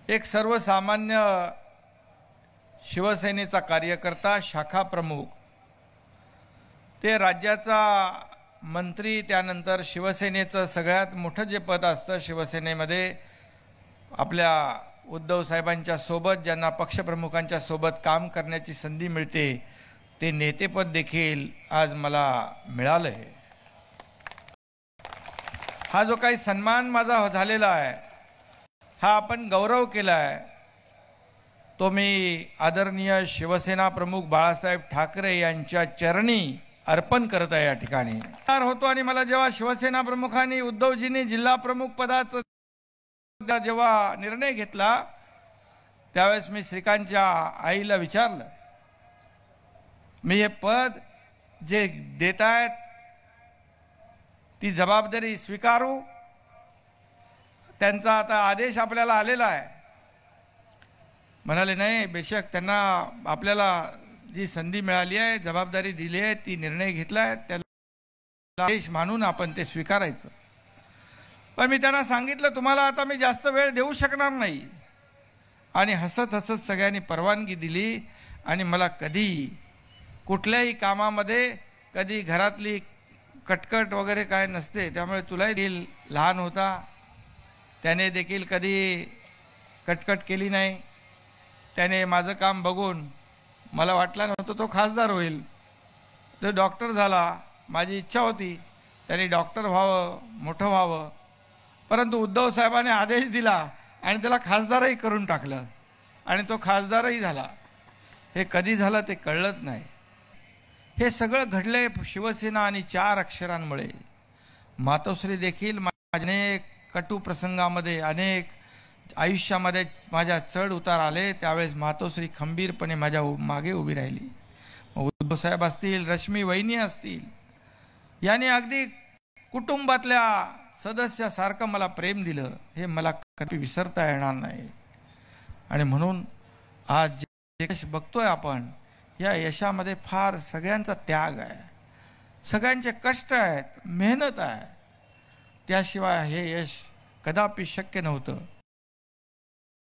एक सर्वसामान्य शिवसेनेचा कार्यकर्ता, शाखा प्रमुख, ते राज्याचा मंत्री, त्यानंतर शिवसेनेचं सगळ्यात मोठं जे पद असतं शिवसेनेमध्ये, आपल्या उद्धव साहेबांच्या सोबत ज्यांना पक्षप्रमुखांच्या सोबत काम करण्याची संधी मिळते, ते नेतेपद देखील आज मला मिळालं आहे. हा जो काही सन्मान माझा झालेला आहे, हा आपण गौरव केला आहे, तो मी आदरणीय शिवसेना प्रमुख बाळासाहेब ठाकरे यांच्या चरणी अर्पण करत आहे. या ठिकाणी होतो आणि मला जेव्हा शिवसेना प्रमुखांनी, उद्धवजींनी जिल्हा प्रमुख पदाचा जेव्हा निर्णय घेतला, त्यावेळेस मी श्रीकांतच्या आईला विचारलं, मी हे पद जे देत आहेत ती जबाबदारी स्वीकारू? त्यांचा आता आदेश आपल्याला आलेला आहे. म्हणाले, नाही, बेशक त्यांना आपल्याला जी संधी मिळाली आहे, जबाबदारी दिली आहे, ती निर्णय घेतला आहे, त्याला आदेश मानून आपण ते स्वीकारायचं. पण मी त्यांना सांगितलं, तुम्हाला आता मी जास्त वेळ देऊ शकणार नाही. आणि हसत हसत सगळ्यांनी परवानगी दिली. आणि मला कधी कुठल्याही कामामध्ये कधी घरातली कटकट वगैरे काय नसते, त्यामुळे तुलाही देखील लहान होता, त्याने देखील कधी कटकट केली नाही. त्याने माझं काम बघून मला वाटलं नव्हतं तो खासदार होईल. तो डॉक्टर झाला, माझी इच्छा होती त्याने डॉक्टर व्हावं, मोठं व्हावं. परंतु उद्धव साहेबांनी आदेश दिला आणि त्याला खासदारही करून टाकलं आणि तो खासदारही झाला. हे कधी झालं ते कळलंच नाही. हे सगळं घडले शिवसेना आणि 4 अक्षरांमुळे. मातोश्री देखील अनेक कटू प्रसंगामध्ये, अनेक आयुष्यामध्ये माझ्या चढ उतार आले, त्यावेळेस मातोश्री खंबीरपणे माझ्या मागे उभी राहिली. उद्धव साहेब असतील, रश्मी वहिनी असतील, याने अगदी कुटुंबातल्या सदस्यासारखं मला प्रेम दिलं. हे मला कधी विसरता येणार नाही. आणि म्हणून आज जे यश बघतोय आपण, या यशामध्ये फार सगळ्यांचा त्याग आहे, सगळ्यांचे कष्ट आहेत, मेहनत आहे. त्याशिवाय हे यश कदापि शक्य नव्हतं.